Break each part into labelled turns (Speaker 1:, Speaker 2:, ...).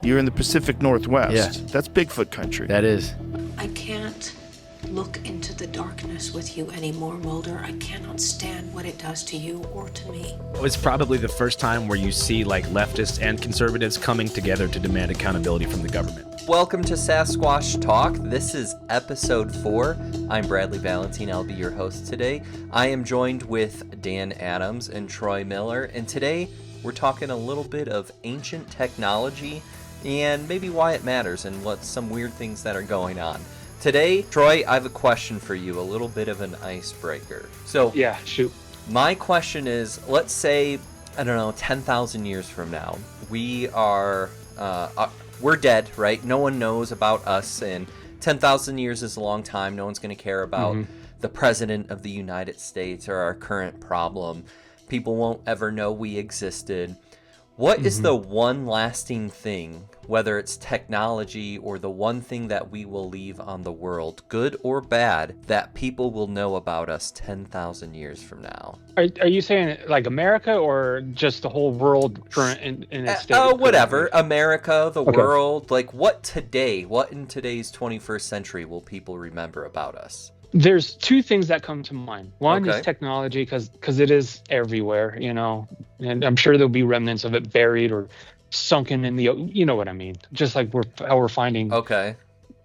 Speaker 1: You're in the Pacific Northwest.
Speaker 2: Yeah.
Speaker 1: That's Bigfoot country.
Speaker 2: That is.
Speaker 3: I can't look into the darkness with you anymore, Mulder. I cannot stand what it does to you or to me.
Speaker 4: It's probably the first time where you see like leftists and conservatives coming together to demand accountability from the government.
Speaker 5: Welcome to Sasquatch Talk. This is episode 4. I'm Bradley Valentine. I'll be your host today. I am joined with Dan Adams and Troy Miller, and today we're talking a little bit of ancient technology and maybe why it matters and what some weird things that are going on. Today, Troy, I have a question for you, a little bit of an icebreaker. So,
Speaker 6: yeah, shoot.
Speaker 5: My question is, let's say, I don't know, 10,000 years from now, we're dead, right? No one knows about us, and 10,000 years is a long time. No one's going to care about the president of the United States or our current problem. People won't ever know we existed. What is the one lasting thing, whether it's technology or the one thing that we will leave on the world, good or bad, that people will know about us 10,000 years from now?
Speaker 6: Are you saying like America or just the whole world in its state?
Speaker 5: Oh, whatever. America, the world. Like what in today's 21st century will people remember about us?
Speaker 6: There's two things that come to mind. One is technology, because it is everywhere, you know, and I'm sure there'll be remnants of it buried or sunken in the, you know what I mean? Just like how we're finding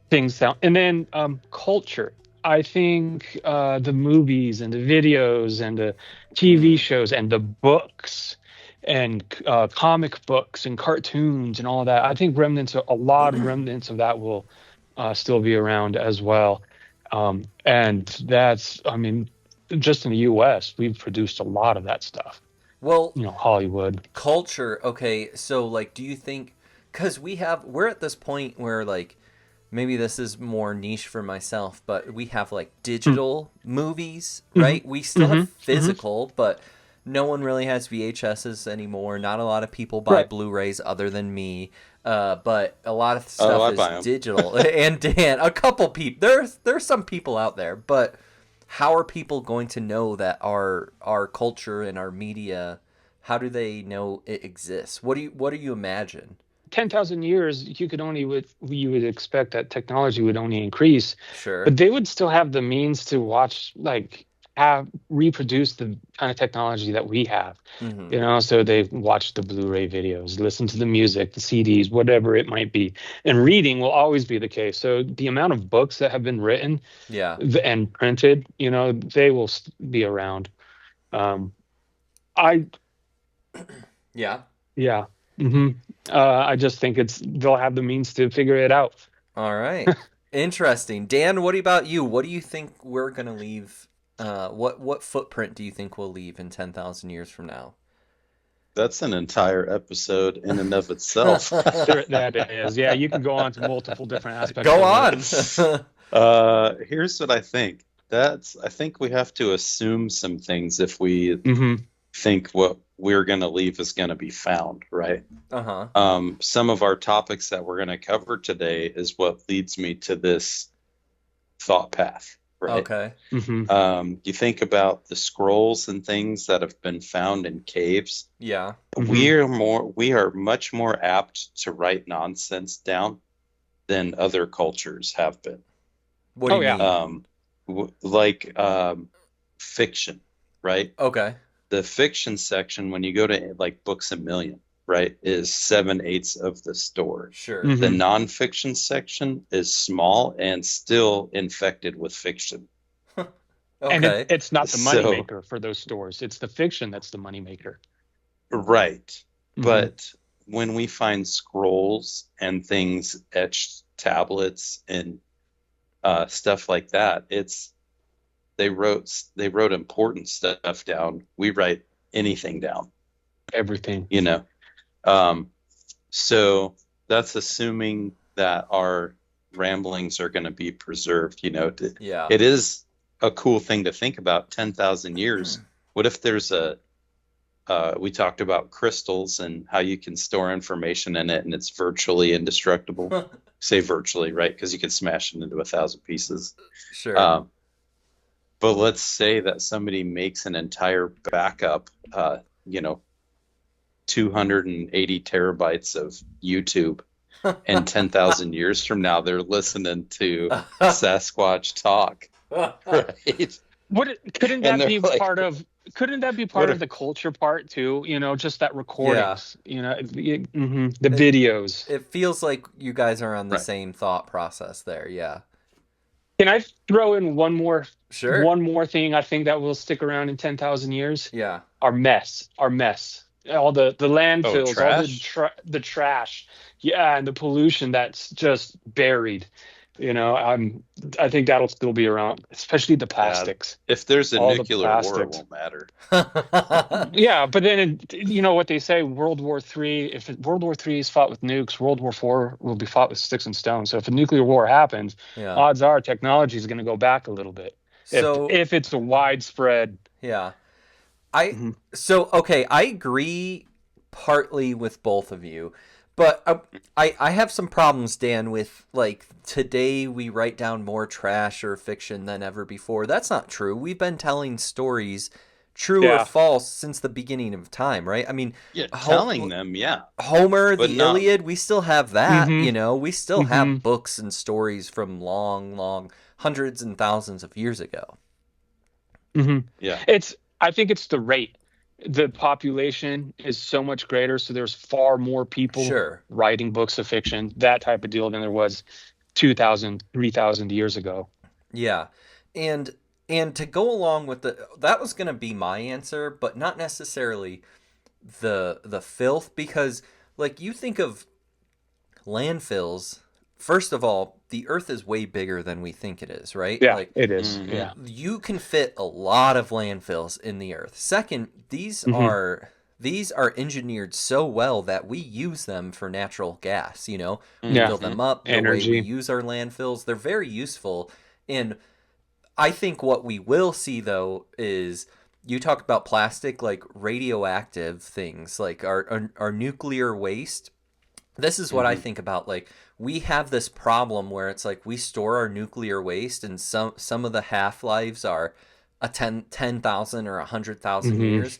Speaker 6: things down. And then culture. I think the movies and the videos and the TV shows and the books and comic books and cartoons and all of that. I think a lot of remnants of that will still be around as well. And that's, I mean, just in the U.S., we've produced a lot of that stuff.
Speaker 5: Well,
Speaker 6: you know, Hollywood.
Speaker 5: Culture, okay, so, like, do you think, because we're at this point where, like, maybe this is more niche for myself, but we have, like, digital movies, right? We still have physical, but no one really has VHSs anymore. Not a lot of people buy Blu-rays other than me. But a lot of stuff is digital. And Dan, a couple people. There's some people out there, but how are people going to know that our culture and our media? How do they know it exists? What do you imagine?
Speaker 6: 10,000 years, you would expect that technology would only increase.
Speaker 5: Sure.
Speaker 6: But they would still have the means to watch, like, reproduce the kind of technology that we have, you know, so they watch the Blu-ray videos, listen to the music, the CDs, whatever it might be. And reading will always be the case. So the amount of books that have been written and printed, you know, they will be around. I just think they'll have the means to figure it out.
Speaker 5: All right. Interesting. Dan, what about you? What do you think we're going to leave? What footprint do you think we'll leave in 10,000 years from now?
Speaker 7: That's an entire episode in and of itself.
Speaker 6: That is. Yeah, you can go on to multiple different aspects.
Speaker 5: Go on.
Speaker 7: Here's what I think. I think we have to assume some things if we think what we're going to leave is going to be found, right? Some of our topics that we're going to cover today is what leads me to this thought path. Right.
Speaker 5: Okay.
Speaker 7: You think about the scrolls and things that have been found in caves.
Speaker 5: Yeah.
Speaker 7: We are much more apt to write nonsense down than other cultures have been.
Speaker 5: What do you
Speaker 7: mean? Fiction, right?
Speaker 5: Okay.
Speaker 7: The fiction section, when you go to like Books A Million, right, is 7/8 of the store.
Speaker 5: Sure.
Speaker 7: The nonfiction section is small and still infected with fiction.
Speaker 5: Okay.
Speaker 6: And it's not the moneymaker for those stores. It's the fiction that's the moneymaker.
Speaker 7: Right. But when we find scrolls and things, etched tablets and stuff like that, they wrote important stuff down. We write anything down. Everything. You know. So that's assuming that our ramblings are going to be preserved, you know. It is a cool thing to think about. 10,000 years. What if there's we talked about crystals and how you can store information in it and it's virtually indestructible. Say virtually, right? Because you can smash it into 1,000 pieces.
Speaker 5: Sure.
Speaker 7: But let's say that somebody makes an entire backup, 280 terabytes of YouTube and 10,000 years from now, they're listening to Sasquatch talk, right?
Speaker 6: Couldn't
Speaker 7: And
Speaker 6: that
Speaker 7: they're
Speaker 6: be
Speaker 7: like,
Speaker 6: couldn't that be
Speaker 7: what
Speaker 6: part
Speaker 7: are,
Speaker 6: of the culture part too? Just that
Speaker 5: Yeah.
Speaker 6: recordings, the videos.
Speaker 5: It feels like you guys are on the
Speaker 7: right.
Speaker 5: same thought process there. Yeah.
Speaker 6: Can I throw in
Speaker 5: Sure.
Speaker 6: one more thing I think that will stick around in 10,000 years?
Speaker 5: Yeah.
Speaker 6: Our mess. All the
Speaker 7: Oh,
Speaker 6: landfills, all
Speaker 7: trash?
Speaker 6: the trash. Yeah, and the pollution that's just buried. I think that'll still be around, especially the
Speaker 7: Yeah.
Speaker 6: plastics.
Speaker 7: If there's a
Speaker 6: All the
Speaker 7: nuclear war, it
Speaker 6: plastics.
Speaker 7: won't matter.
Speaker 6: Yeah, but then you know what they say, World War III, if World War III is fought with nukes, World War IV will be fought with sticks and stones. So if a nuclear war happens,
Speaker 5: Yeah.
Speaker 6: odds are technology is going to go back a little bit.
Speaker 5: So
Speaker 6: If it's a widespread.
Speaker 5: yeah. I
Speaker 6: Mhm.
Speaker 5: so okay, I agree partly with both of you, but I have some problems, Dan, with like today we write down more trash or fiction than ever before. That's not true. We've been telling stories, true or
Speaker 6: Yeah.
Speaker 5: false, since the beginning of time, right? I mean,
Speaker 7: Yeah, telling them, yeah,
Speaker 5: Homer,
Speaker 7: but
Speaker 5: the
Speaker 7: not.
Speaker 5: Iliad, we still have that,
Speaker 6: Hmm.
Speaker 5: we still
Speaker 6: Hmm.
Speaker 5: have books and stories from long, long hundreds and thousands of years ago.
Speaker 6: Hmm.
Speaker 7: Yeah,
Speaker 6: I think it's the rate. The population is so much greater, so there's far more people
Speaker 5: Sure.
Speaker 6: writing books of fiction, that type of deal, than there was 2,000, 3,000 years ago.
Speaker 5: Yeah. And to go along with that was going to be my answer, but not necessarily the filth, because like you think of landfills, first of all, the earth is way bigger than we think it is, right?
Speaker 6: Yeah,
Speaker 5: Like
Speaker 6: it is.
Speaker 7: Mhm.
Speaker 6: Yeah.
Speaker 5: you can fit a lot of landfills in the earth. Second, these
Speaker 6: Hmm.
Speaker 5: are engineered so well that we use them for natural gas, We
Speaker 6: Yeah.
Speaker 5: fill them up the way we
Speaker 6: Energy.
Speaker 5: use our landfills. They're very useful. And I think what we will see though is you talk about plastic, like radioactive things, like our nuclear waste. This is what I
Speaker 7: Mhm.
Speaker 5: think about. Like we have this problem where it's like we store our nuclear waste, and some of the half lives are a 10,000 or 100,000
Speaker 6: Hmm.
Speaker 5: years.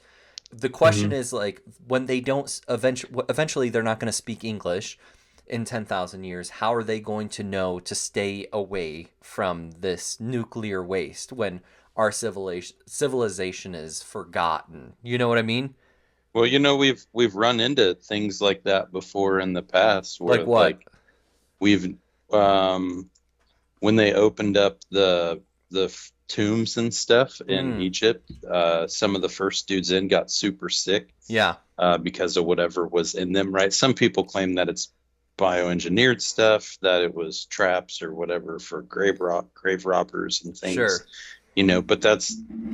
Speaker 5: The
Speaker 6: Hmm.
Speaker 5: question is like when they don't eventually they're not going to speak English in 10,000 years. How are they going to know to stay away from this nuclear waste when our civilization is forgotten? You know what I mean?
Speaker 7: Well, we've run into things like that before in the past,
Speaker 5: Like
Speaker 7: where
Speaker 5: what?
Speaker 7: we've um when they opened up the tombs and stuff in
Speaker 5: Mm,
Speaker 7: Egypt, some of the first dudes in got super sick
Speaker 5: yeah,
Speaker 7: because of whatever was in them, right? Some people claim that it's bioengineered stuff, that it was traps or whatever for grave robbers and things,
Speaker 5: sure.
Speaker 7: but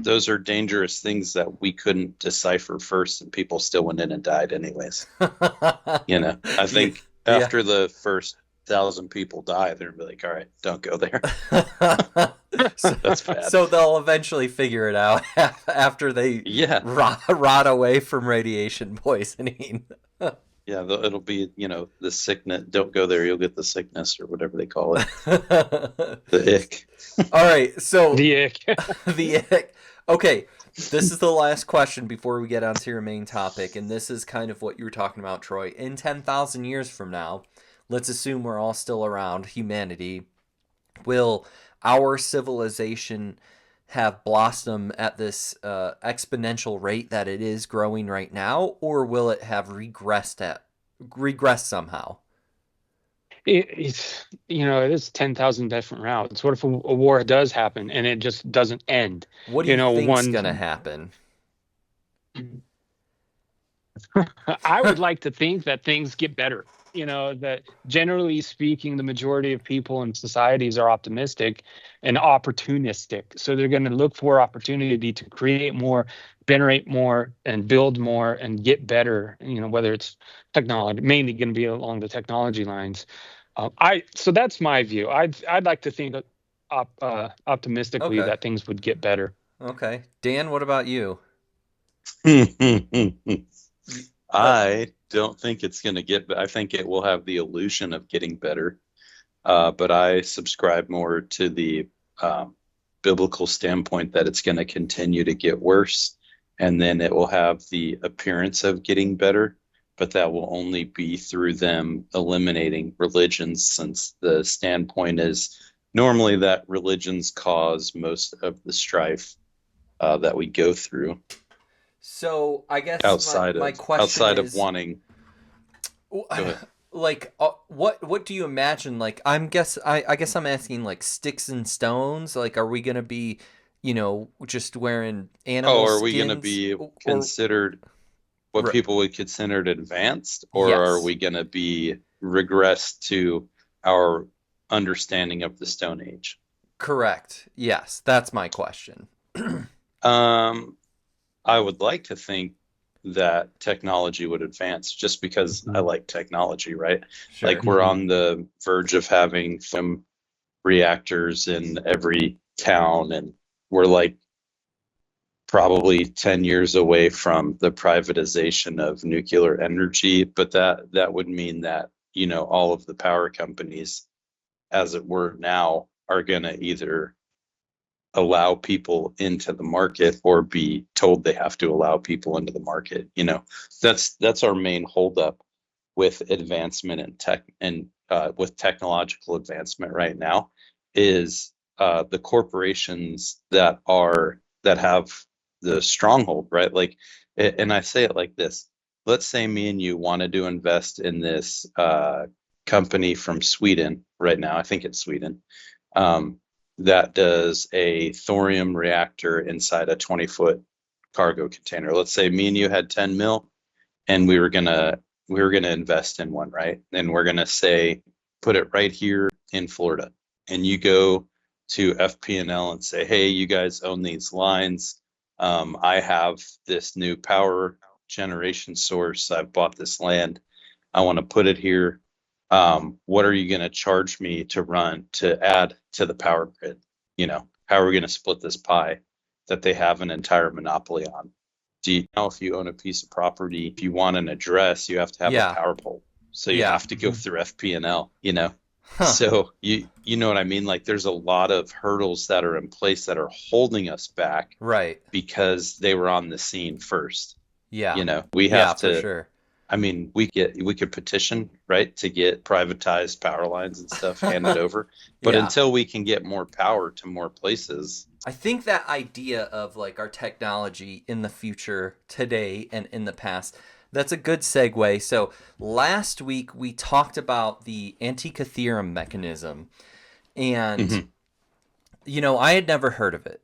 Speaker 7: those are dangerous things that we couldn't decipher first, and people still went in and died anyways. I
Speaker 5: Yeah,
Speaker 7: think
Speaker 5: yeah.
Speaker 7: after the first 1,000 people die, they're gonna be like, all right, don't go there.
Speaker 5: so,
Speaker 7: That's bad.
Speaker 5: so they'll eventually figure it out after they
Speaker 7: Yeah.
Speaker 5: rot away from radiation poisoning.
Speaker 7: Yeah, it'll be, the sickness. Don't go there, you'll get the sickness or whatever they call it. The ick.
Speaker 5: All right, so
Speaker 6: The ick.
Speaker 5: the okay, this is the last question before we get onto your main topic, and this is kind of what you were talking about, Troy. In 10,000 years from now, let's assume we're all still around, humanity. Will our civilization have blossomed at this exponential rate that it is growing right now, or will it have regressed somehow?
Speaker 6: It is 10,000 different routes. What if a war does happen and it just doesn't end?
Speaker 5: What do you think's
Speaker 6: One.
Speaker 5: gonna happen?
Speaker 6: I would like to think that things get better. That generally speaking, the majority of people in societies are optimistic and opportunistic. So they're going to look for opportunity to create more, generate more, and build more and get better. Whether it's technology, mainly going to be along the technology lines. So that's my view. I'd like to think optimistically
Speaker 5: Okay.
Speaker 6: that things would get better.
Speaker 5: Okay. Dan, what about you?
Speaker 7: I don't think it's going to I think it will have the illusion of getting better. But I subscribe more to the biblical standpoint that it's going to continue to get worse, and then it will have the appearance of getting better, but that will only be through them eliminating religions, since the standpoint is normally that religions cause most of the strife that we go through.
Speaker 5: So I guess my question
Speaker 7: outside
Speaker 5: is,
Speaker 7: of wanting. Go ahead.
Speaker 5: Like, what do you imagine? Like, I guess I'm asking, like, sticks and stones. Like, are we gonna be, just wearing animal skins?
Speaker 7: Are we gonna be considered what people would consider advanced, or
Speaker 5: yes.
Speaker 7: are we gonna be regressed to our understanding of the Stone Age?
Speaker 5: Correct. Yes, that's my question.
Speaker 7: I would like to think that technology would advance, just because I like technology, right?
Speaker 5: Sure.
Speaker 7: Like, we're on the verge of having some reactors in every town, and we're like probably 10 years away from the privatization of nuclear energy. But that would mean that, all of the power companies, as it were now, are going to either allow people into the market or be told they have to allow people into the market. That's our main holdup with advancement in tech, and with technological advancement right now, is the corporations that have the stronghold, right? Like, and I say it like this: let's say me and you wanted to invest in this company from Sweden right now. I think it's Sweden. That does a thorium reactor inside a 20-foot cargo container. Let's say me and you had 10 mil, and we were gonna invest in one, right? And we're gonna say, put it right here in Florida. And you go to FP&L and say, hey, you guys own these lines. I have this new power generation source. I've bought this land. I want to put it here. What are you going to charge me to add to the power grid? How are we going to split this pie that they have an entire monopoly on? Do you know, if you own a piece of property, if you want an address, you have to have a power pole. So you have to go through FP&L, So you know what I mean? Like, there's a lot of hurdles that are in place that are holding us back.
Speaker 5: Right.
Speaker 7: Because they were on the scene first.
Speaker 5: Yeah.
Speaker 7: We have to.
Speaker 5: For sure.
Speaker 7: I mean, we could petition, right, to get privatized power lines and stuff handed over. But until we can get more power to more places.
Speaker 5: I think that idea of, like, our technology in the future, today and in the past, that's a good segue. So last week we talked about the Antikythera mechanism, and I had never heard of it,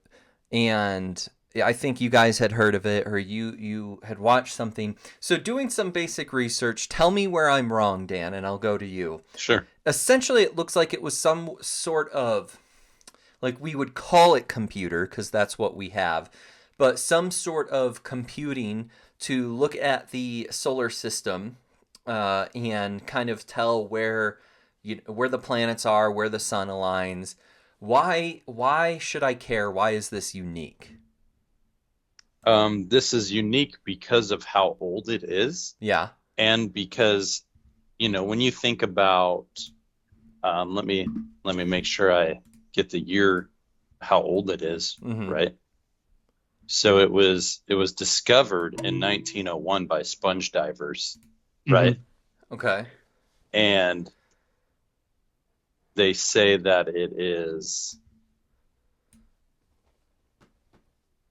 Speaker 5: and I think you guys had heard of it, or you had watched something. So doing some basic research, tell me where I'm wrong, Dan, and I'll go to you.
Speaker 7: Sure.
Speaker 5: Essentially, it looks like it was some sort of, like, we would call it computer because that's what we have, but some sort of computing to look at the solar system and kind of tell where the planets are, where the sun aligns. Why should I care? Why is this unique?
Speaker 7: This is unique because of how old it is.
Speaker 5: Yeah.
Speaker 7: And because, when you think about, let me make sure I get the year, how old it is, right? So it was discovered in 1901 by sponge divers, right?
Speaker 5: Okay.
Speaker 7: And they say that it is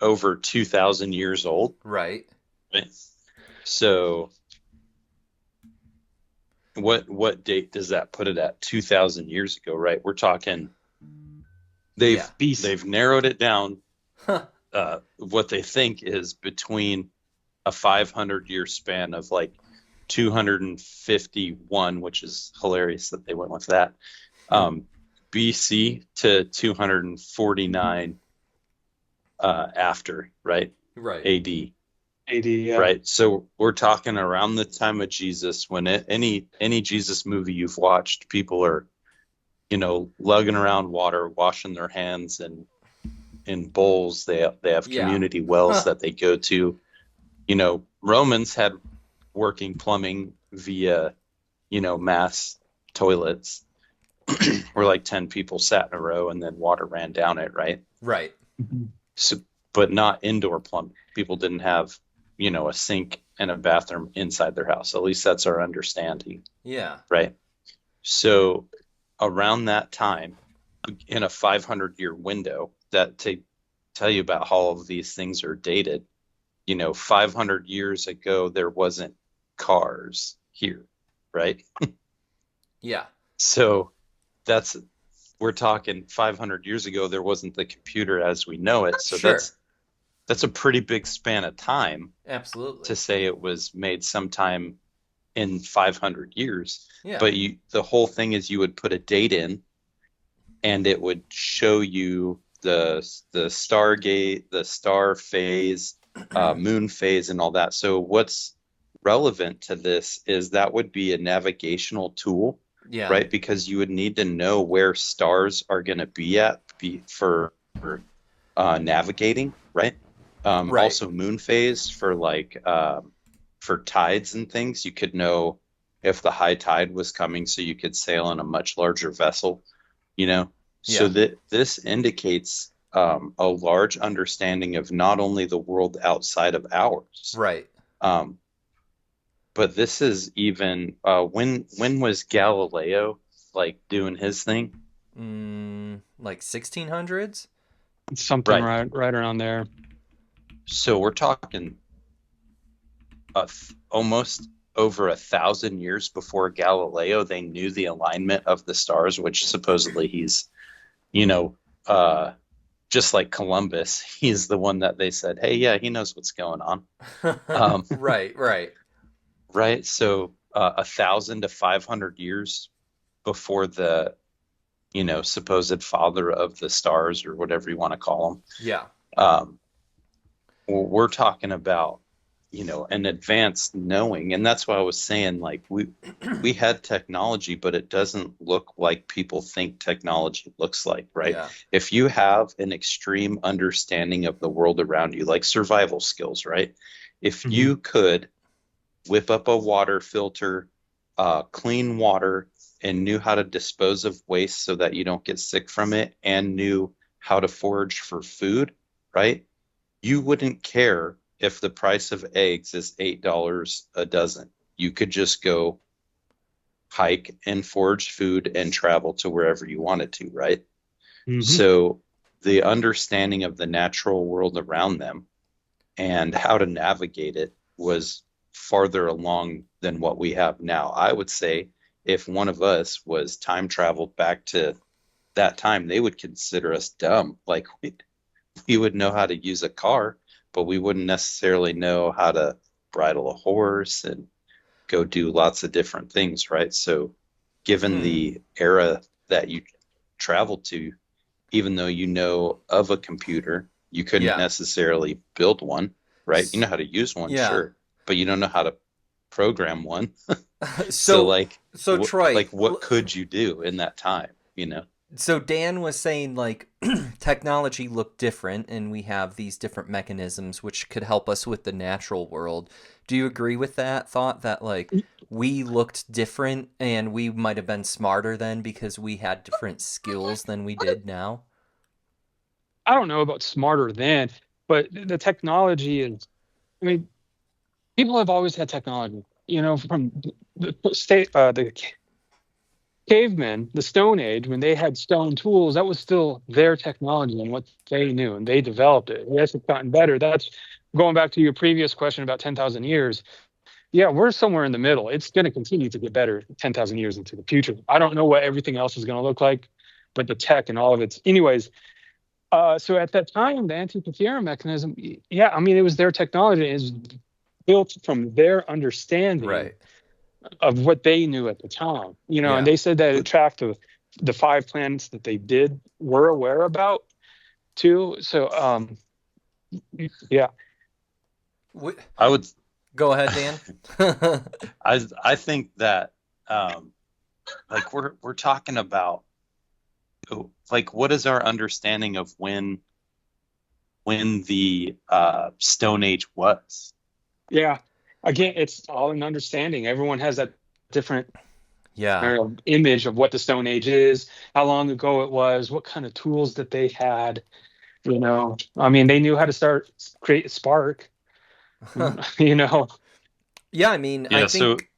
Speaker 7: over 2,000 years old.
Speaker 5: Right.
Speaker 7: So what date does that put it at? 2,000 years ago, right? We're talking, they've narrowed it down. What they think is between a 500-year span of like 251, which is hilarious that they went with that, BC to 249 after, right?
Speaker 5: Right.
Speaker 7: AD, yeah. Right. So we're talking around the time of Jesus, when any Jesus movie you've watched, people are, lugging around water, washing their hands in bowls. They have community wells that they go to. Romans had working plumbing via, mass toilets where like 10 people sat in a row and then water ran down it, right?
Speaker 5: Right.
Speaker 7: So, but not indoor plumbing. People didn't have, a sink and a bathroom inside their house. At least that's our understanding.
Speaker 5: Yeah.
Speaker 7: Right. So around that time, in a 500-year window, that to tell you about how all of these things are dated, 500 years ago, there wasn't cars here, right?
Speaker 5: Yeah.
Speaker 7: So we're talking 500 years ago, there wasn't the computer as we know it. So
Speaker 5: Sure.
Speaker 7: that's a pretty big span of time.
Speaker 5: Absolutely.
Speaker 7: To say it was made sometime in 500 years.
Speaker 5: Yeah.
Speaker 7: But the whole thing is you would put a date in, and it would show you the stargate, the star phase, moon phase, and all that. So what's relevant to this is that would be a navigational tool,
Speaker 5: Yeah.
Speaker 7: right? Because you would need to know where stars are going to be for navigating, right?
Speaker 5: Right.
Speaker 7: Also moon phase for tides and things. You could know if the high tide was coming, so you could sail in a much larger vessel, So that this indicates a large understanding of not only the world outside of ours,
Speaker 5: Right.
Speaker 7: But this is even when was Galileo doing his thing?
Speaker 5: Like 1600s?
Speaker 6: Something right around there.
Speaker 7: So we're talking almost over 1,000 years before Galileo. They knew the alignment of the stars, which supposedly he's, just like Columbus, he's the one that they said, hey, yeah, he knows what's going on.
Speaker 5: Right.
Speaker 7: Right. So 1,000 to 500 years before the, supposed father of the stars, or whatever you want to call him.
Speaker 5: Yeah.
Speaker 7: We're talking about, an advanced knowing. And that's why I was saying, we had technology, but it doesn't look like people think technology looks like, right?
Speaker 5: Yeah.
Speaker 7: If you have an extreme understanding of the world around you, like survival skills, right? If you could whip up a water filter, clean water, and knew how to dispose of waste so that you don't get sick from it, and knew how to forage for food, right? You wouldn't care if the price of eggs is $8 a dozen. You could just go hike and forage food and travel to wherever you wanted to, right? So the understanding of the natural world around them and how to navigate it was farther along than what we have now. I would say if one of us was time traveled back to that time, they would consider us dumb. Like we would know how to use a car, but we wouldn't necessarily know how to bridle a horse and go do lots of different things, right? So given the era that you traveled to, even though you know of a computer, you couldn't necessarily build one, right? You know how to use one, sure, but you don't know how to program one. So
Speaker 5: Troy,
Speaker 7: what could you do in that time,
Speaker 5: So Dan was saying technology looked different, and we have these different mechanisms which could help us with the natural world. Do you agree with that thought that we looked different and we might have been smarter then because we had different skills than we did now?
Speaker 6: I don't know about smarter then, but the technology is, people have always had technology, from the cavemen, the Stone Age, when they had stone tools, that was still their technology and what they knew, and they developed it. Yes, it's gotten better. That's going back to your previous question about 10,000 years. Yeah, we're somewhere in the middle. It's going to continue to get better 10,000 years into the future. I don't know what everything else is going to look like, but the tech and all of it. Anyways, so at that time, the Antikythera mechanism, it was their technology. It was built from their understanding of what they knew at the time, and they said that it tracked the 5 planets that they were aware about too. So,
Speaker 7: I would
Speaker 5: go ahead, Dan.
Speaker 7: I think that we're talking about what is our understanding of when the Stone Age was?
Speaker 6: Yeah. Again, it's all an understanding. Everyone has that different image of what the Stone Age is, how long ago it was, what kind of tools that they had. They knew how to create a spark.
Speaker 5: Yeah, I mean,
Speaker 7: Yeah,
Speaker 5: I think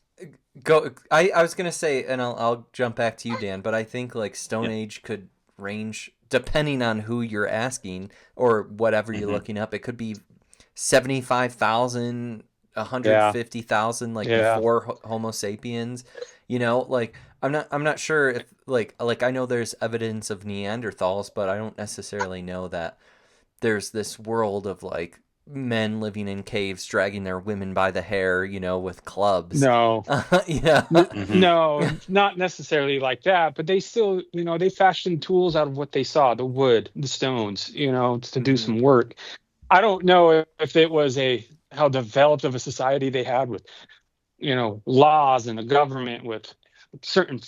Speaker 5: go. I was gonna say, and I'll jump back to you, Dan. But I think like Stone Age could range depending on who you're asking or whatever you're looking up. It could be 75,000,
Speaker 6: Yeah.
Speaker 5: 150,000, like
Speaker 6: Yeah.
Speaker 5: before Homo sapiens. You know, like I'm not sure if like I know there's evidence of Neanderthals, but I don't necessarily know that there's this world of like men living in caves dragging their women by the hair, you know, with clubs.
Speaker 6: No.
Speaker 5: Yeah.
Speaker 6: No, not necessarily like that, but they still, they fashioned tools out of what they saw, the wood, the stones, to do some work. I don't know if it was how developed of a society they had with, laws and a government with certain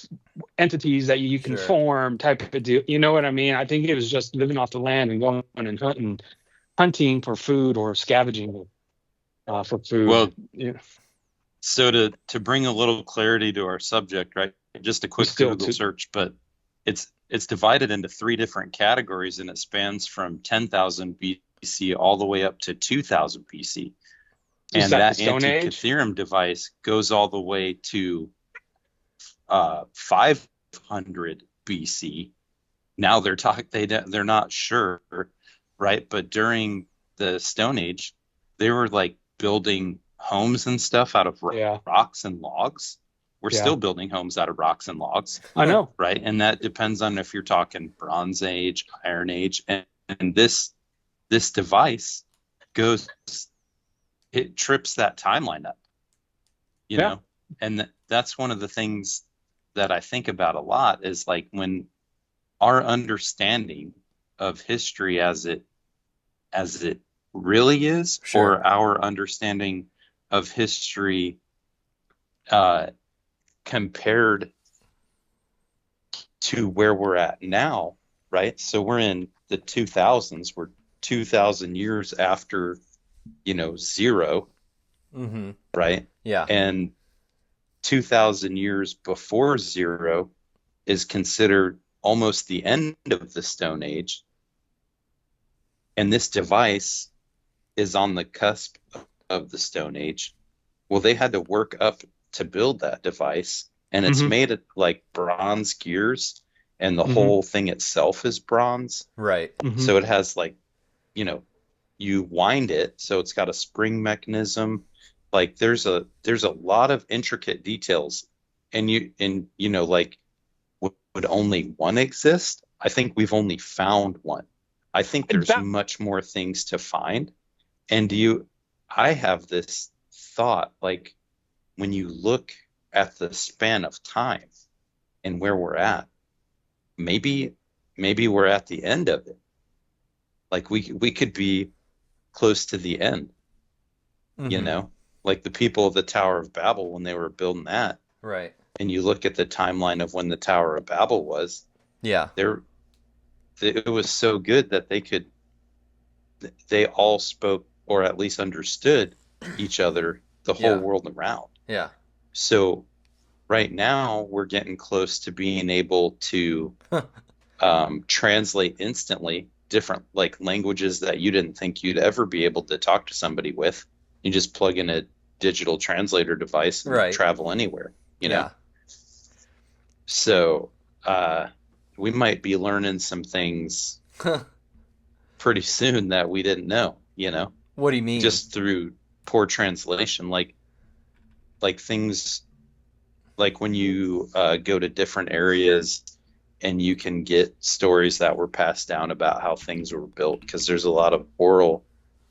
Speaker 6: entities that you can form type of deal. You know what I mean? I think it was just living off the land and going and hunting for food or scavenging for food.
Speaker 7: Well,
Speaker 6: yeah.
Speaker 7: So to bring a little clarity to our subject, right? Just a quick Google search, but it's divided into 3 different categories, and it spans from 10,000 BC all the way up to 2000 BC. And that Antikythera device goes all the way to 500 BC. Now they're not sure, right? But during the Stone Age, they were like building homes and stuff out of rocks and logs. We're still building homes out of rocks and logs.
Speaker 6: I know.
Speaker 7: Right. And that depends on if you're talking Bronze Age, Iron Age. And this device it trips that timeline up, you know? And that's one of the things that I think about a lot is like when our understanding of history as it really is, or our understanding of history compared to where we're at now, right? So we're in the 2000s. We're 2,000 years after, zero, right?
Speaker 5: Yeah.
Speaker 7: And 2,000 years before zero is considered almost the end of the Stone Age. And this device is on the cusp of the Stone Age. Well, they had to work up to build that device, and it's made it like bronze gears, and the whole thing itself is bronze.
Speaker 5: Right.
Speaker 7: So it has like, you wind it, so it's got a spring mechanism. Like there's a lot of intricate details, and like would only one exist? I think we've only found one. I think there's much more things to find. And I have this thought, like when you look at the span of time and where we're at, maybe we're at the end of it. Like we could be close to the end, like the people of the Tower of Babel when they were building that.
Speaker 5: Right.
Speaker 7: And you look at the timeline of when the Tower of Babel was.
Speaker 5: Yeah.
Speaker 7: It was so good that they all spoke, or at least understood each other, the whole world around.
Speaker 5: Yeah.
Speaker 7: So right now we're getting close to being able to translate instantly different like languages that you didn't think you'd ever be able to talk to somebody with. You just plug in a digital translator device and travel anywhere, know? So we might be learning some things pretty soon that we didn't know,
Speaker 5: What do you mean?
Speaker 7: Just through poor translation, like things like when you go to different areas and you can get stories that were passed down about how things were built, because there's a lot of oral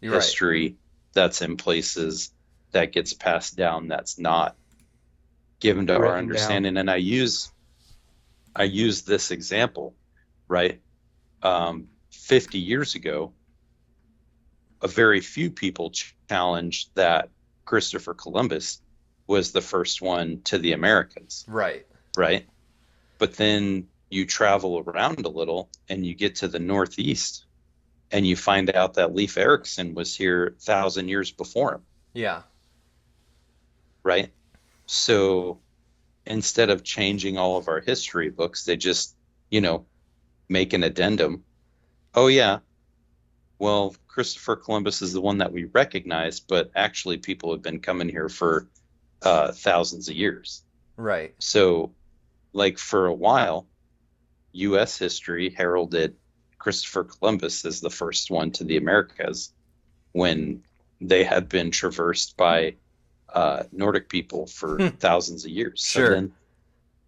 Speaker 7: history that's in places that gets passed down that's not given to our understanding. And I use this example, right? 50 years ago, a very few people challenged that Christopher Columbus was the first one to the Americas.
Speaker 5: Right.
Speaker 7: Right. But then you travel around a little and you get to the Northeast and you find out that Leif Erikson was here 1,000 years before him.
Speaker 5: Yeah.
Speaker 7: Right. So instead of changing all of our history books, they just, make an addendum. Oh, yeah. Well, Christopher Columbus is the one that we recognize, but actually people have been coming here for thousands of years.
Speaker 5: Right.
Speaker 7: So, like for a while, U.S. history heralded Christopher Columbus as the first one to the Americas when they had been traversed by Nordic people for thousands of years.
Speaker 5: Sure.
Speaker 7: So then,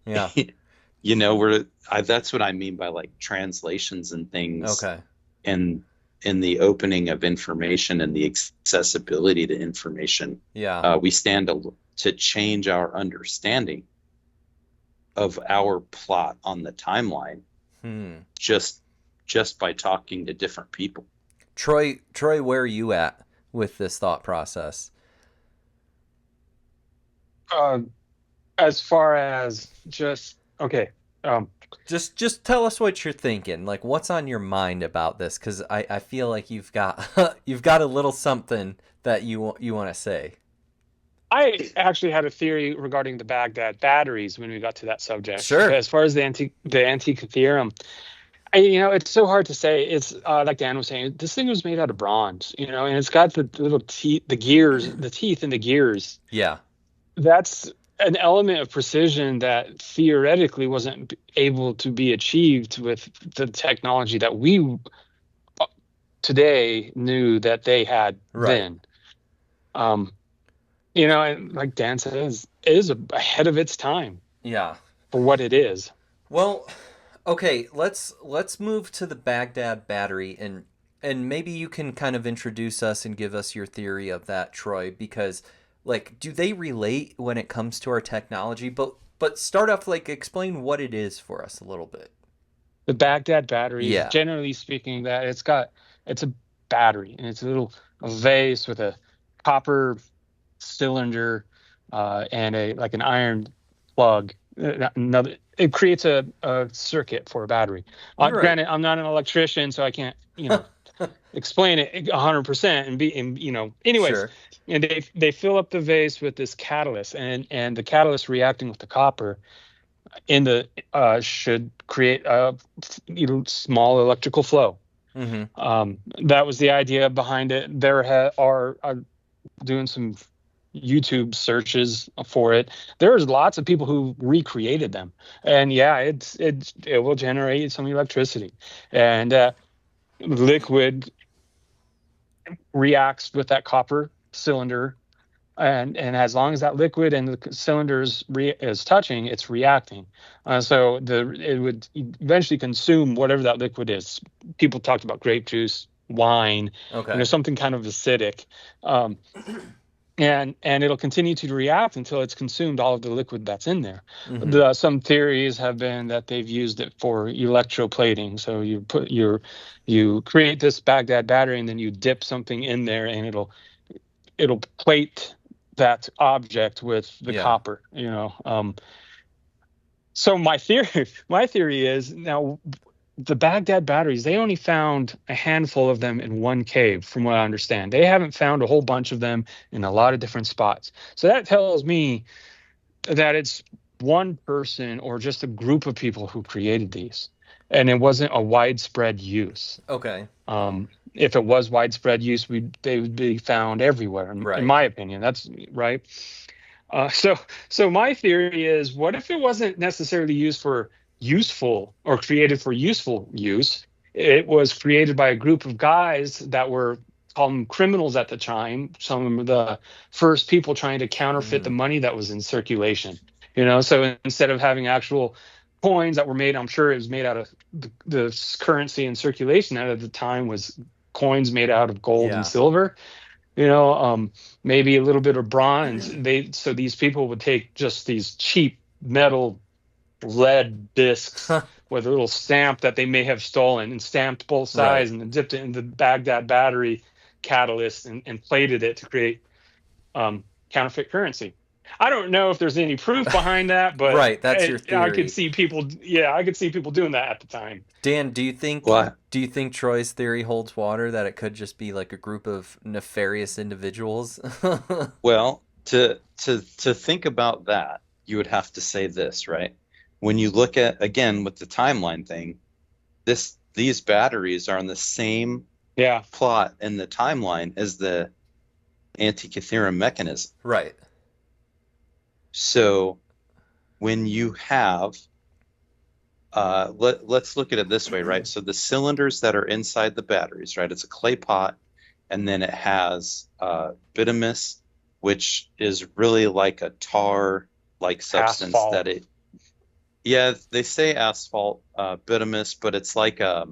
Speaker 5: yeah,
Speaker 7: that's what I mean by like translations and things.
Speaker 5: Okay.
Speaker 7: And in the opening of information and the accessibility to information,
Speaker 5: Yeah.
Speaker 7: we stand to change our understanding of our plot on the timeline just by talking to different people.
Speaker 5: Troy, where are you at with this thought process?
Speaker 6: As far as just okay,
Speaker 5: Just tell us what you're thinking. Like, what's on your mind about this? Because I feel like you've got you've got a little something that you want to say.
Speaker 6: I actually had a theory regarding the Baghdad batteries when we got to that subject.
Speaker 5: Sure.
Speaker 6: As far as the Antikythera, it's so hard to say. It's like Dan was saying, this thing was made out of bronze, and it's got the little teeth, the teeth in the gears.
Speaker 5: Yeah.
Speaker 6: That's an element of precision that theoretically wasn't able to be achieved with the technology that we today knew that they had then. And like Dan says, it is ahead of its time.
Speaker 5: Yeah.
Speaker 6: For what it is.
Speaker 5: Well, okay, let's move to the Baghdad battery, and maybe you can kind of introduce us and give us your theory of that, Troy, because like, do they relate when it comes to our technology? But start off, like, explain what it is for us a little bit.
Speaker 6: The Baghdad battery, generally speaking, it's a battery, and it's a vase with a copper cylinder and an iron plug. It creates a circuit for a battery. Granted, I'm not an electrician, so I can't explain it 100% anyways. Sure. And they fill up the vase with this catalyst, and the catalyst reacting with the copper should create a small electrical flow. Mm-hmm. That was the idea behind it. There are doing some YouTube searches for it. There's lots of people who recreated them, and it will generate some electricity, and liquid reacts with that copper cylinder, and as long as that liquid and the cylinders is touching, it's reacting. So it would eventually consume whatever that liquid is. People talked about grape juice, wine, something kind of acidic. And it'll continue to react until it's consumed all of the liquid that's in there. Mm-hmm. Some theories have been that they've used it for electroplating. So you create this Baghdad battery, and then you dip something in there, and it'll plate that object with the copper. So my theory is now, the Baghdad batteries, they only found a handful of them in one cave, from what I understand. They haven't found a whole bunch of them in a lot of different spots. So that tells me that it's one person or just a group of people who created these, and it wasn't a widespread use.
Speaker 5: Okay.
Speaker 6: If it was widespread use, they would be found everywhere, in my opinion. That's right. So my theory is, what if it wasn't necessarily used for useful or created for useful use? It was created by a group of guys that were called them criminals at the time, some of the first people trying to counterfeit the money that was in circulation. So instead of having actual coins that were made, I'm sure it was made out of the currency in circulation at the time was coins made out of gold and silver, maybe a little bit of bronze. So these people would take just these cheap metal lead discs with a little stamp that they may have stolen, and stamped both sides, and then dipped it in the Baghdad battery catalyst and plated it to create counterfeit currency. I don't know if there's any proof behind that, but
Speaker 5: that's your theory.
Speaker 6: I could see people doing that at the time.
Speaker 5: Dan, do you think Troy's theory holds water, that it could just be like a group of nefarious individuals?
Speaker 7: Well, to think about that, you would have to say this, right? When you look at, again, with the timeline thing, these batteries are on the same plot in the timeline as the Antikythera mechanism.
Speaker 5: Right.
Speaker 7: So when you have, let's look at it this way, right? So the cylinders that are inside the batteries, right? It's a clay pot, and then it has bituminous, which is really like a tar-like substance
Speaker 6: Asphalt.
Speaker 7: that it. Yeah, they say asphalt, bituminous, but it's like a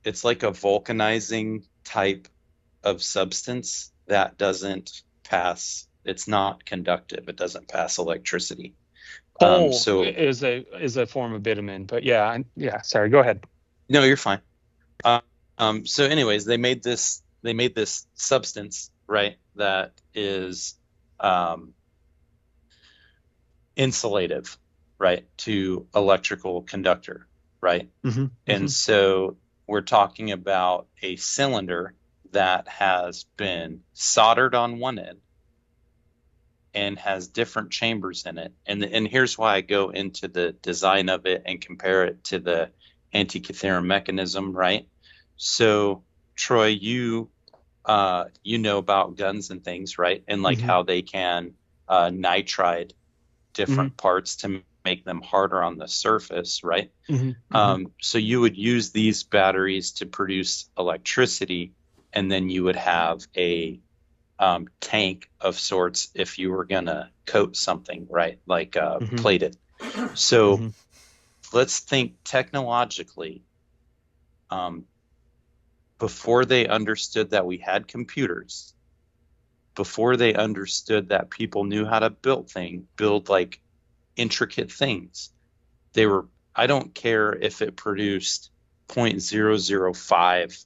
Speaker 7: vulcanizing type of substance that doesn't pass. It's not conductive. It doesn't pass electricity.
Speaker 6: Coal
Speaker 7: So
Speaker 6: is a form of bitumen, but yeah. Sorry, go ahead.
Speaker 7: no, you're fine. Uh, so anyways, they made this substance, right, that is insulative, right, to electrical conductor, right?
Speaker 6: Mm-hmm.
Speaker 7: And so we're talking about a cylinder that has been soldered on one end and has different chambers in it. And here's why I go into the design of it and compare it to the Antikythera mechanism, right? So Troy, you know about guns and things, right? And like how they can nitride different parts to make them harder on the surface, right? So you would use these batteries to produce electricity, and then you would have a tank of sorts if you were gonna coat something, right? Like plated. So let's think technologically. Before they understood that we had computers, before they understood that people knew how to build like intricate things, I don't care if it produced 0.005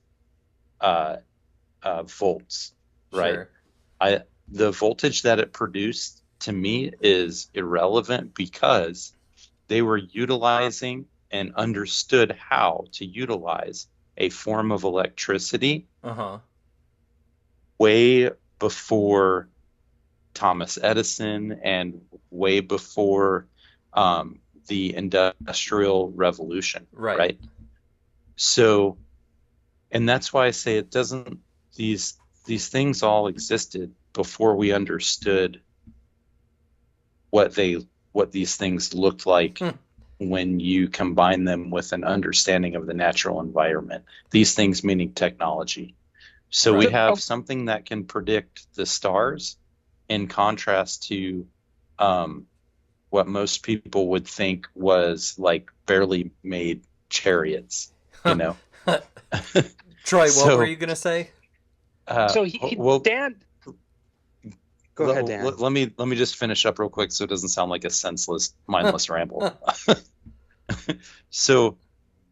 Speaker 7: volts, right?
Speaker 5: Sure.
Speaker 7: The voltage that it produced to me is irrelevant because they were utilizing and understood how to utilize a form of electricity way before Thomas Edison and way before the Industrial Revolution, right? So, and that's why I say it doesn't. These things all existed before we understood what these things looked like when you combine them with an understanding of the natural environment. These things meaning technology. So we have something that can predict the stars in contrast to what most people would think was like barely made chariots, you know.
Speaker 5: Troy, what were you going to say?
Speaker 6: Dan. Go ahead, Dan.
Speaker 7: Let me just finish up real quick so it doesn't sound like a senseless, mindless ramble. So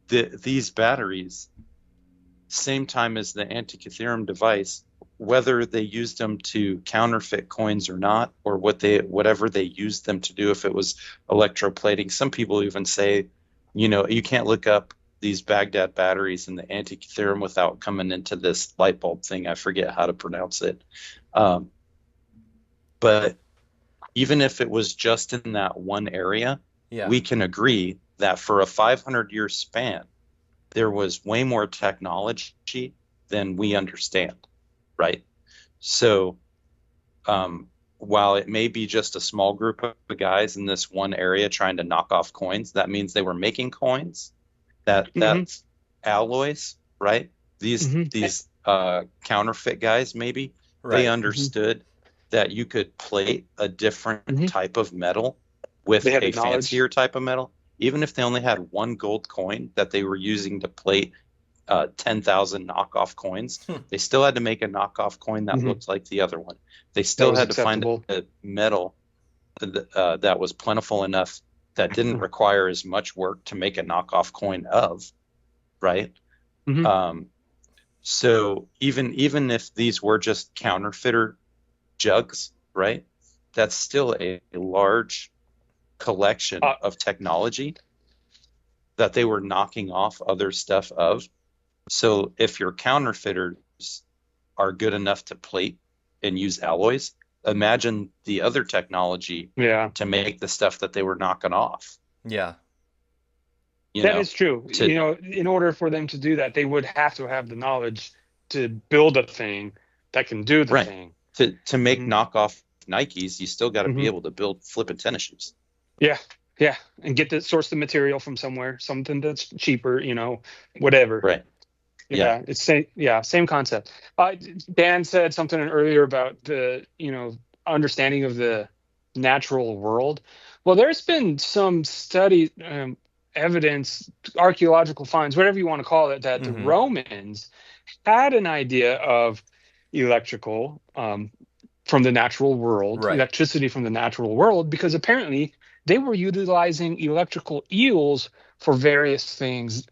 Speaker 7: these batteries, same time as the Antikythera device, whether they used them to counterfeit coins or not, or whatever they used them to do, if it was electroplating. Some people even say, you can't look up these Baghdad batteries and the Antikythera without coming into this light bulb thing. I forget how to pronounce it. But even if it was just in that one area, we can agree that for a 500-year span, there was way more technology than we understand, right? So while it may be just a small group of guys in this one area trying to knock off coins, that means they were making coins. That's alloys, right? These counterfeit guys, maybe they understood that you could plate a different type of metal with a fancier type of metal, even if they only had one gold coin that they were using to plate 10,000 knockoff coins. They still had to make a knockoff coin that looked like the other one. They still had to find a metal that was plentiful enough that didn't require as much work to make a knockoff coin of, right? So even if these were just counterfeiter jugs, right, that's still a large collection of technology that they were knocking off other stuff of. So if your counterfeiters are good enough to plate and use alloys, imagine the other technology to make the stuff that they were knocking off.
Speaker 5: Yeah.
Speaker 6: That is true. In order for them to do that, they would have to have the knowledge to build a thing that can do the thing.
Speaker 7: To make knockoff Nikes, you still got to be able to build flipping tennis shoes.
Speaker 6: Yeah, yeah, and get the source the material from somewhere, something that's cheaper, whatever.
Speaker 7: Right.
Speaker 6: Yeah, it's same concept. Dan said something earlier about the understanding of the natural world. Well, there's been some study, evidence, archaeological finds, whatever you want to call it, that the Romans had an idea of electrical from the natural world, electricity from the natural world, because apparently they were utilizing electrical eels for various things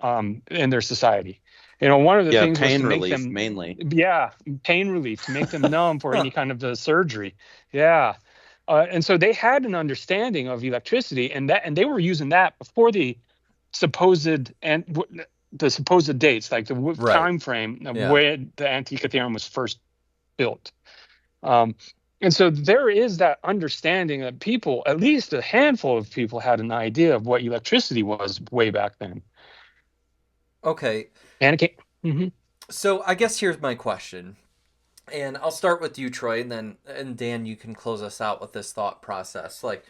Speaker 6: in their society. One of the things was to make them
Speaker 7: mainly.
Speaker 6: Yeah, pain relief, to make them numb for any kind of the surgery. Yeah. And so they had an understanding of electricity, and they were using that before the supposed dates, like the time frame of where the Antikythera was first built. And so there is that understanding that people, at least a handful of people, had an idea of what electricity was way back then.
Speaker 5: Okay.
Speaker 6: And it came,
Speaker 5: So I guess here's my question. And I'll start with you, Troy, and Dan, you can close us out with this thought process. Like,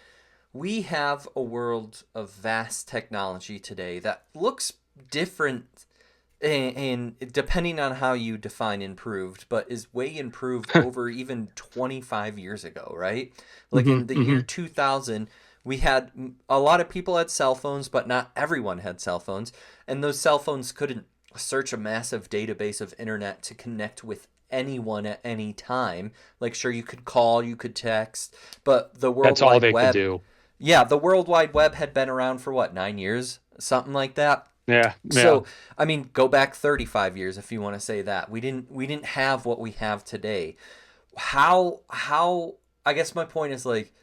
Speaker 5: we have a world of vast technology today that looks different, and depending on how you define improved, but is way improved over even 25 years ago, right? Like in the year 2000, we had a lot of people had cell phones, but not everyone had cell phones, and those cell phones couldn't search a massive database of internet to connect with anyone at any time. Like, sure, you could call, you could text, but the World
Speaker 6: that's all
Speaker 5: Wide
Speaker 6: they
Speaker 5: Web,
Speaker 6: could do.
Speaker 5: Yeah, the World Wide Web had been around for what, 9 years, something like that.
Speaker 6: Yeah.
Speaker 5: So, I mean, go back 35 years if you want to say that. We didn't have what we have today. How I guess my point is, like,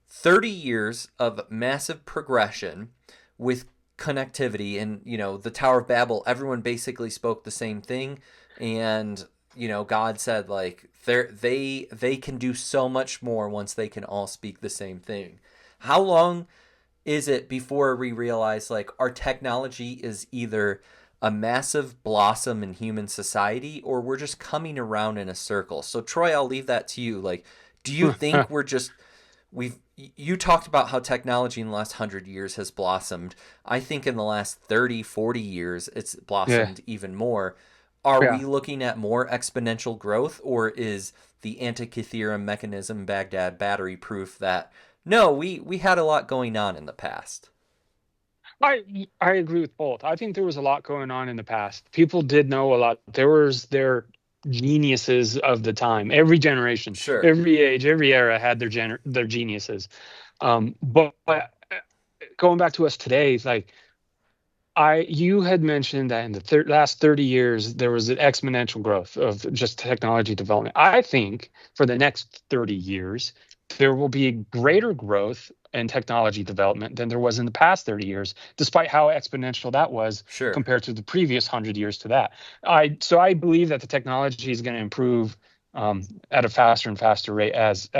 Speaker 5: 30 years of massive progression with connectivity, and the Tower of Babel, everyone basically spoke the same thing, and God said, like, they can do so much more once they can all speak the same thing. How long is it before we realize, like, our technology is either a massive blossom in human society, or we're just coming around in a circle? So Troy, I'll leave that to you. Like, do you think you talked about how technology in the last 100 years has blossomed. I think in the last 30, 40 years, it's blossomed even more. Are we looking at more exponential growth, or is the Antikythera mechanism Baghdad battery proof that, no, we had a lot going on in the past?
Speaker 6: I agree with both. I think there was a lot going on in the past. People did know a lot. There was their geniuses of the time. Every generation, every age, every era had their geniuses. But going back to us today, it's like you had mentioned that in the last 30 years there was an exponential growth of just technology development. I think for the next 30 years there will be greater growth in technology development than there was in the past 30 years, despite how exponential that was compared to the previous 100 years to that. So I believe that the technology is going to improve at a faster and faster rate as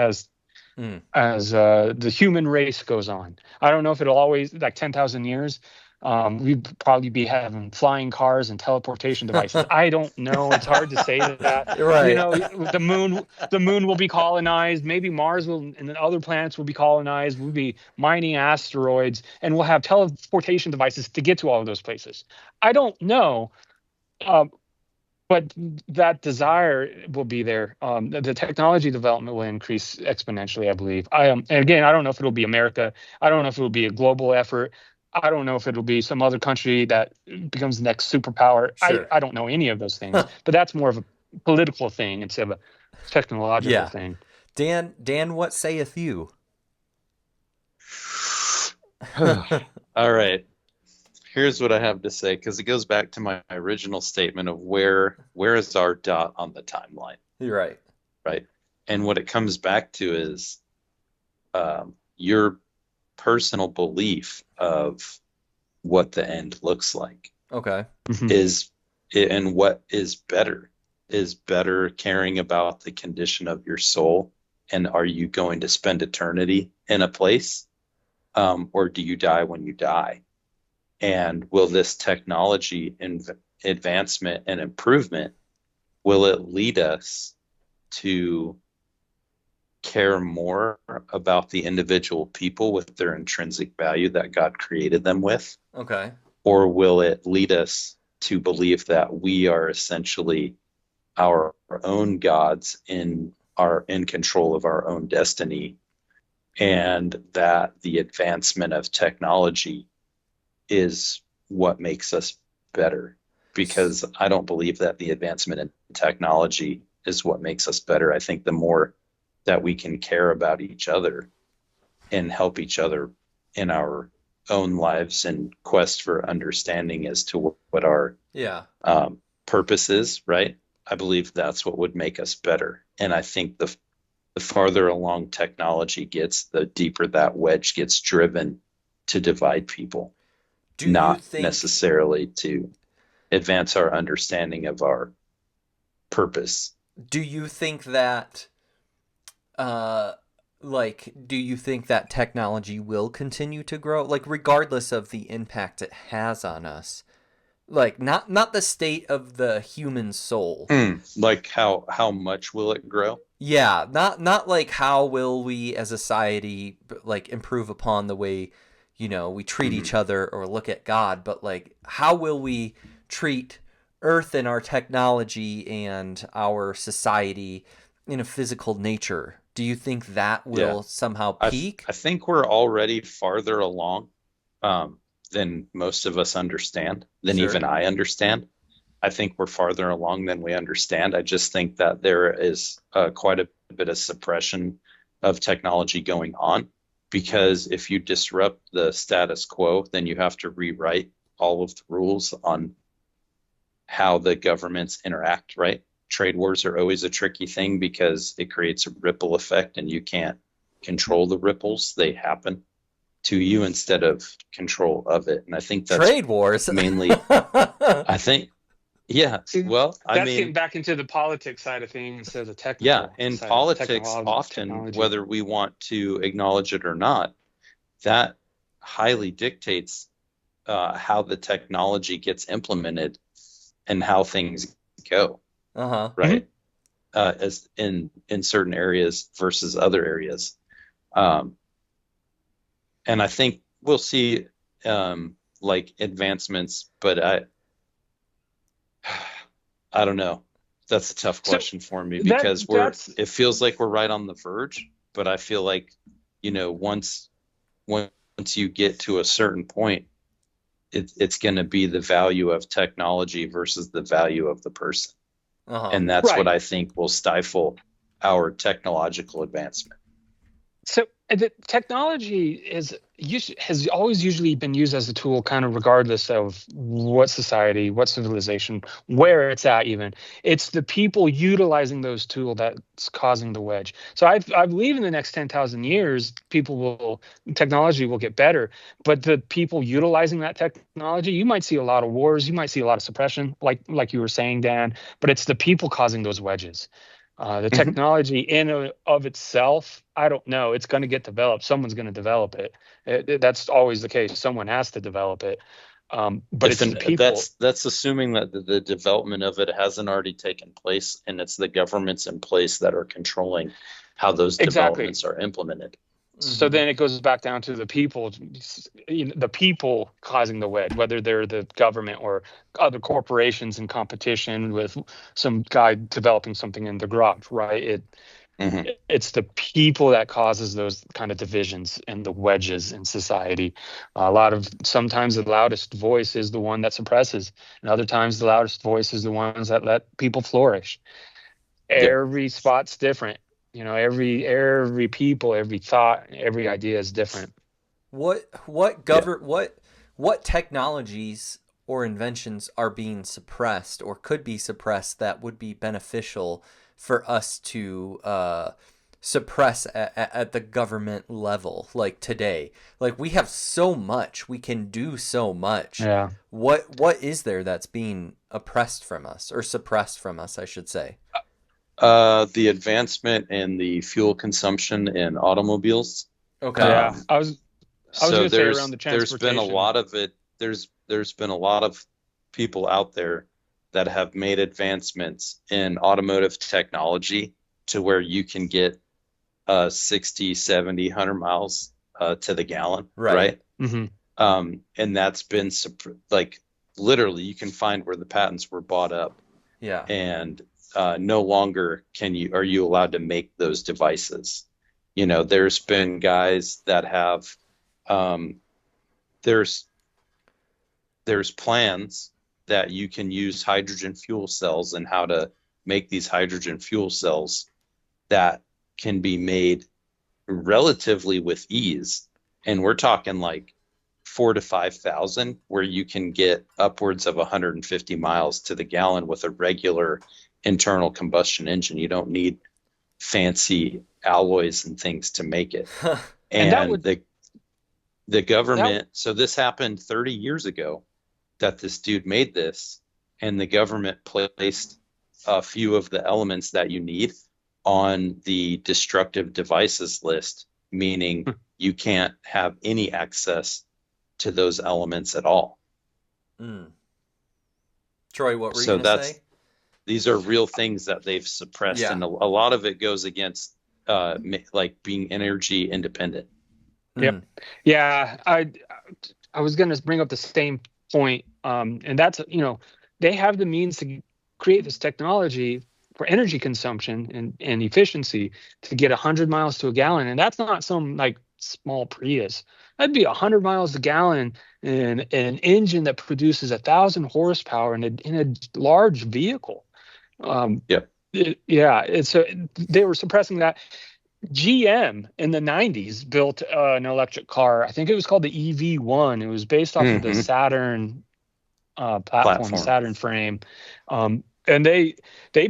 Speaker 6: the human race goes on. I don't know if it'll always, like 10,000 years, we'd probably be having flying cars and teleportation devices. I don't know. It's hard to say that.
Speaker 5: Right.
Speaker 6: The moon will be colonized. Maybe Mars will, and then other planets will be colonized. We'll be mining asteroids, and we'll have teleportation devices to get to all of those places. I don't know. But that desire will be there. The technology development will increase exponentially, I believe. And again, I don't know if it'll be America. I don't know if it'll be a global effort. I don't know if it'll be some other country that becomes the next superpower. I don't know any of those things. But that's more of a political thing instead of a technological thing.
Speaker 5: Dan, what saith you?
Speaker 7: All right. Here's what I have to say, because it goes back to my original statement of where is our dot on the timeline.
Speaker 5: You're right.
Speaker 7: Right. And what it comes back to is your personal belief of what the end looks like.
Speaker 5: Okay.
Speaker 7: And what is better caring about the condition of your soul, and are you going to spend eternity in a place, or do you die when you die? And will this technology advancement and improvement, will it lead us to care more about the individual people with their intrinsic value that God created them with?
Speaker 5: Okay.
Speaker 7: Or will it lead us to believe that we are essentially our own gods in control of our own destiny, and that the advancement of technology is what makes us better? Because I don't believe that the advancement in technology is what makes us better. I think the more that we can care about each other and help each other in our own lives and quest for understanding as to what our purpose is, right? I believe that's what would make us better. And I think the farther along technology gets, the deeper that wedge gets driven to divide people, not necessarily to advance our understanding of our purpose.
Speaker 5: Do you think that do you think that technology will continue to grow, like regardless of the impact it has on us? Like not the state of the human soul.
Speaker 7: Like how much will it grow?
Speaker 5: Yeah, not like how will we as a society like improve upon the way, we treat each other or look at God, but like how will we treat Earth and our technology and our society in a physical nature? Do you think that will somehow peak?
Speaker 7: I think we're already farther along than most of us understand, than even I understand. I think we're farther along than we understand. I just think that there is quite a bit of suppression of technology going on, because if you disrupt the status quo, then you have to rewrite all of the rules on how the governments interact, right? Trade wars are always a tricky thing because it creates a ripple effect and you can't control the ripples. They happen to you instead of control of it. And I think that's
Speaker 5: trade wars
Speaker 7: mainly, I think, well,
Speaker 6: that's getting back into the politics side of things instead of the technical.
Speaker 7: Yeah, in politics, often, whether we want to acknowledge it or not, that highly dictates how the technology gets implemented and how things go. Right. As in certain areas versus other areas. And I think we'll see like advancements, but I don't know. That's a tough question for me, because it feels like we're right on the verge, but I feel like, once you get to a certain point, it's going to be the value of technology versus the value of the person. And that's what I think will stifle our technological advancement.
Speaker 6: So the technology has always usually been used as a tool, kind of regardless of what society, what civilization, where it's at. Even it's the people utilizing those tools that's causing the wedge. So I believe in the next 10,000 years, technology will get better, but the people utilizing that technology, you might see a lot of wars, you might see a lot of suppression, like you were saying, Dan. But it's the people causing those wedges. The technology in and of itself, I don't know. It's going to get developed. Someone's going to develop it. That's always the case. Someone has to develop it. But it's the people.
Speaker 7: That's assuming that the development of it hasn't already taken place, and it's the governments in place that are controlling how those developments are implemented.
Speaker 6: So then it goes back down to the people causing the wedge, whether they're the government or other corporations in competition with some guy developing something in the garage, right? It's the people that causes those kind of divisions and the wedges in society. Sometimes the loudest voice is the one that suppresses, and other times the loudest voice is the ones that let people flourish. Every spot's different. Every people, every thought, every idea is different.
Speaker 5: What technologies or inventions are being suppressed or could be suppressed that would be beneficial for us to suppress at the government level, like today? Like, we have so much, we can do so much.
Speaker 6: Yeah.
Speaker 5: What is there that's being oppressed from us, or suppressed from us, I should say?
Speaker 7: The advancement in the fuel consumption in automobiles.
Speaker 5: Okay.
Speaker 6: Yeah. I was going to say around the transportation.
Speaker 7: There's been a lot of it. There's been a lot of people out there that have made advancements in automotive technology to where you can get 60, 70, 100 miles to the gallon,
Speaker 5: Right.
Speaker 7: right?
Speaker 6: Mm-hmm.
Speaker 7: And that's been like literally you can find where the patents were bought up,
Speaker 5: Yeah.
Speaker 7: and no longer are you allowed to make those devices. You know, there's been guys that have there's plans that you can use hydrogen fuel cells and how to make these hydrogen fuel cells that can be made relatively with ease. And we're talking like 4,000 to 5,000, where you can get upwards of 150 miles to the gallon with a regular internal combustion engine. You don't need fancy alloys and things to make it. And the government, so this happened 30 years ago that this dude made this, and the government placed a few of the elements that you need on the destructive devices list, meaning you can't have any access to those elements at all.
Speaker 5: Troy, what were you going to say?
Speaker 7: These are real things that they've suppressed, and a lot of it goes against like being energy independent.
Speaker 6: Yep. Yeah, I was going to bring up the same point, and that's, you know, they have the means to create this technology for energy consumption and efficiency to get 100 miles to a gallon, and that's not some like small Prius. That'd be 100 miles a gallon in an engine that produces 1,000 horsepower in a large vehicle. They were suppressing that. GM in the 90s built an electric car. I think it was called the EV1. It was based off of the Saturn platform, Saturn frame. And they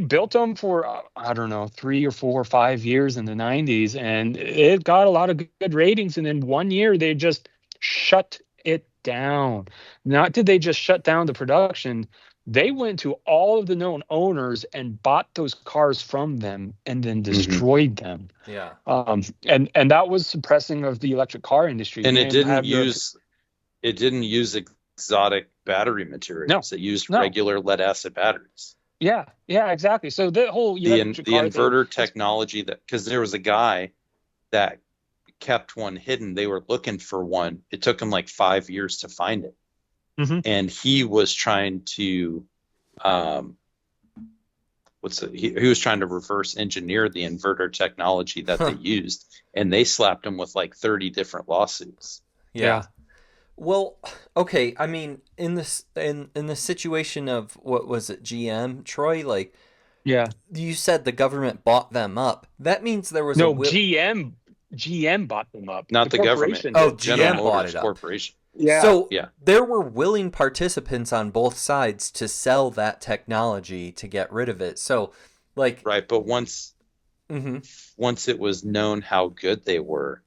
Speaker 6: built them for, I don't know, 3 or 4 or 5 years in the 90s. And it got a lot of good ratings. And then 1 year, they just shut it down. Not did they just shut down the production. They went to all of the known owners and bought those cars from them and then destroyed them.
Speaker 5: Yeah.
Speaker 6: And that was suppressing of the electric car industry.
Speaker 7: And it didn't use exotic battery materials.
Speaker 6: No,
Speaker 7: it used regular lead acid batteries.
Speaker 6: Yeah, exactly. So the whole
Speaker 7: the inverter technology, that because there was a guy that kept one hidden. They were looking for one. It took him like 5 years to find it. And he was trying to he was trying to reverse engineer the inverter technology that they used, and they slapped him with like 30 different lawsuits.
Speaker 5: Yeah. Well, okay. I mean, in the situation of what was it, GM, Troy? Like, you said the government bought them up. That means there was
Speaker 6: GM bought them up,
Speaker 7: not the government.
Speaker 5: Oh, GM bought it up.
Speaker 7: Corporation.
Speaker 6: Yeah.
Speaker 5: So there were willing participants on both sides to sell that technology to get rid of it. So, like,
Speaker 7: right, but once it was known how good they were,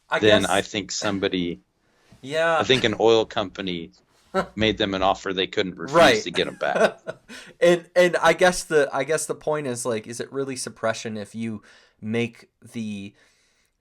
Speaker 7: I think somebody, I think an oil company made them an offer they couldn't refuse to get them back.
Speaker 5: and I guess the point is, like, is it really suppression if you make the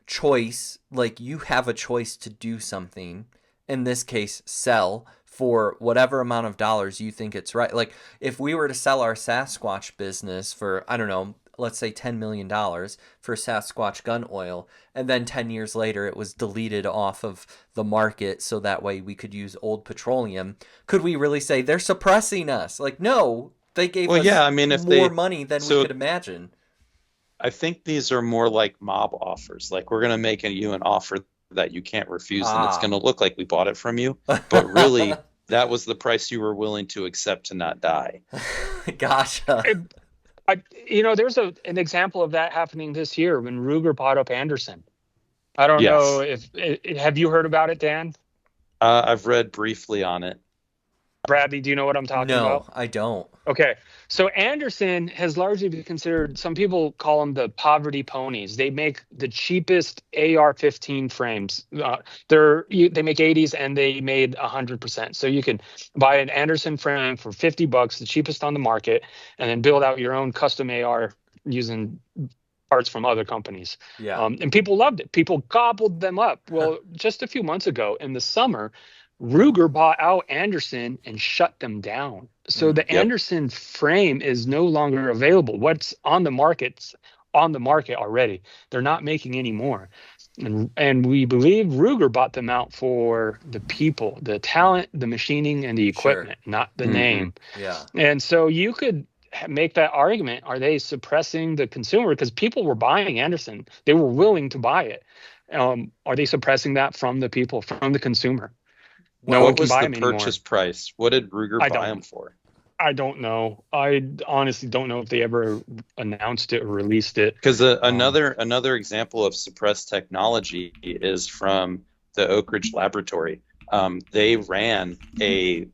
Speaker 5: choice, like, you have a choice to do something, in this case sell for whatever amount of dollars you think it's right. Like, if we were to sell our Sasquatch business for, I don't know, let's say $10 million for Sasquatch gun oil, and then 10 years later it was deleted off of the market so that way we could use old petroleum, could we really say they're suppressing us? Like, no, they gave us more money than we could imagine.
Speaker 7: I think these are more like mob offers. Like, we're going to make you an offer that you can't refuse, and it's going to look like we bought it from you, but really that was the price you were willing to accept to not die.
Speaker 5: Gotcha.
Speaker 6: There's an example of that happening this year when Ruger bought up Anderson. I don't know have you heard about it, Dan?
Speaker 7: I've read briefly on it.
Speaker 6: Bradley, do you know what I'm talking about?
Speaker 5: No, I don't.
Speaker 6: Okay. So Anderson has largely been considered, some people call them the poverty ponies. They make the cheapest AR-15 frames. They make 80s and they made 100%. So you can buy an Anderson frame for $50, the cheapest on the market, and then build out your own custom AR using parts from other companies.
Speaker 5: Yeah.
Speaker 6: And people loved it. People gobbled them up. Well, just a few months ago in the summer, Ruger bought out Anderson and shut them down. So the Anderson frame is no longer available. What's on the market on the market already. They're not making any more. And we believe Ruger bought them out for the people, the talent, the machining, and the equipment, not the name.
Speaker 5: Yeah.
Speaker 6: And so you could make that argument. Are they suppressing the consumer? Because people were buying Anderson. They were willing to buy it. Are they suppressing that from the people, from the consumer?
Speaker 7: No one can buy them anymore. What was the purchase price? What did Ruger buy them for?
Speaker 6: I don't know. I honestly don't know if they ever announced it or released it.
Speaker 7: Because another example of suppressed technology is from the Oak Ridge Laboratory. They ran a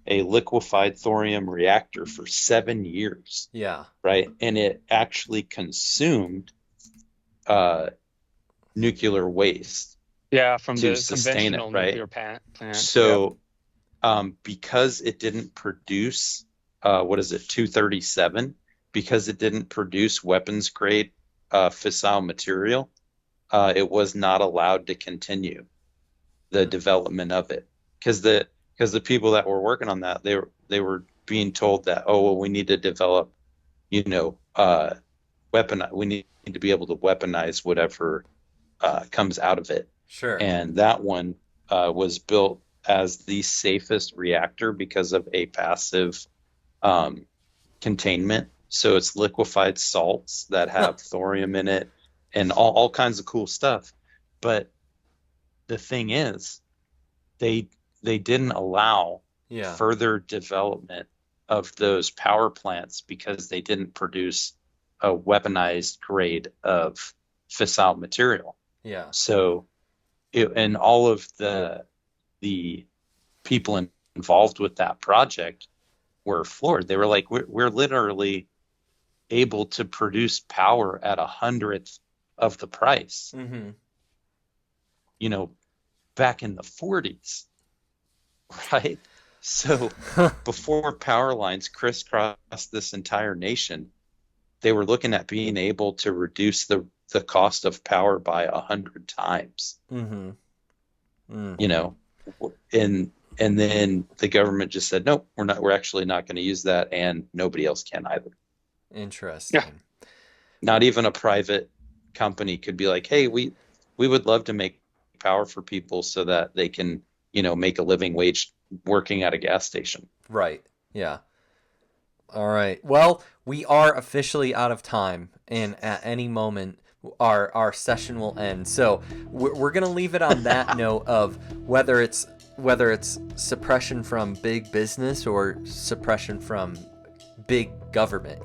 Speaker 7: liquefied thorium reactor for 7 years.
Speaker 5: Yeah.
Speaker 7: Right, and it actually consumed nuclear waste.
Speaker 6: Yeah, from
Speaker 7: to
Speaker 6: the
Speaker 7: sustain it,
Speaker 6: conventional
Speaker 7: right?
Speaker 6: Nuclear plant.
Speaker 7: So. Because it didn't produce, 237, because it didn't produce weapons grade fissile material, it was not allowed to continue the development of it. Because the people that were working on that, they were being told that, we need to develop, we need to be able to weaponize whatever comes out of it.
Speaker 5: Sure.
Speaker 7: And that one was built as the safest reactor because of a passive containment. So it's liquefied salts that have thorium in it and all kinds of cool stuff. But the thing is, they didn't allow further development of those power plants because they didn't produce a weaponized grade of fissile material.
Speaker 5: Yeah.
Speaker 7: So, and all of the people involved with that project were floored. They were like, we're literally able to produce power at 100th of the price.
Speaker 5: Mm-hmm.
Speaker 7: Back in the 40s, right? So before power lines crisscrossed this entire nation, they were looking at being able to reduce the cost of power by 100 times.
Speaker 5: Mm-hmm.
Speaker 7: And then the government just said, nope, we're actually not going to use that, and nobody else can either.
Speaker 5: Interesting.
Speaker 6: Yeah.
Speaker 7: Not even a private company could be like, hey, we would love to make power for people so that they can, make a living wage working at a gas station.
Speaker 5: Right. Yeah. All right. Well, we are officially out of time, and at any moment our session will end. So we're going to leave it on that note of whether it's suppression from big business or suppression from big government,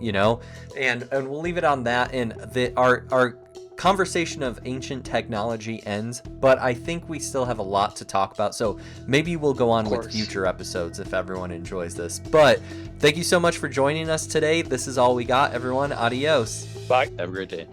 Speaker 5: and we'll leave it on that. And our conversation of ancient technology ends, but I think we still have a lot to talk about. So maybe we'll go on with future episodes if everyone enjoys this. But thank you so much for joining us today. This is all we got, everyone. Adios.
Speaker 6: Bye.
Speaker 7: Have a great day.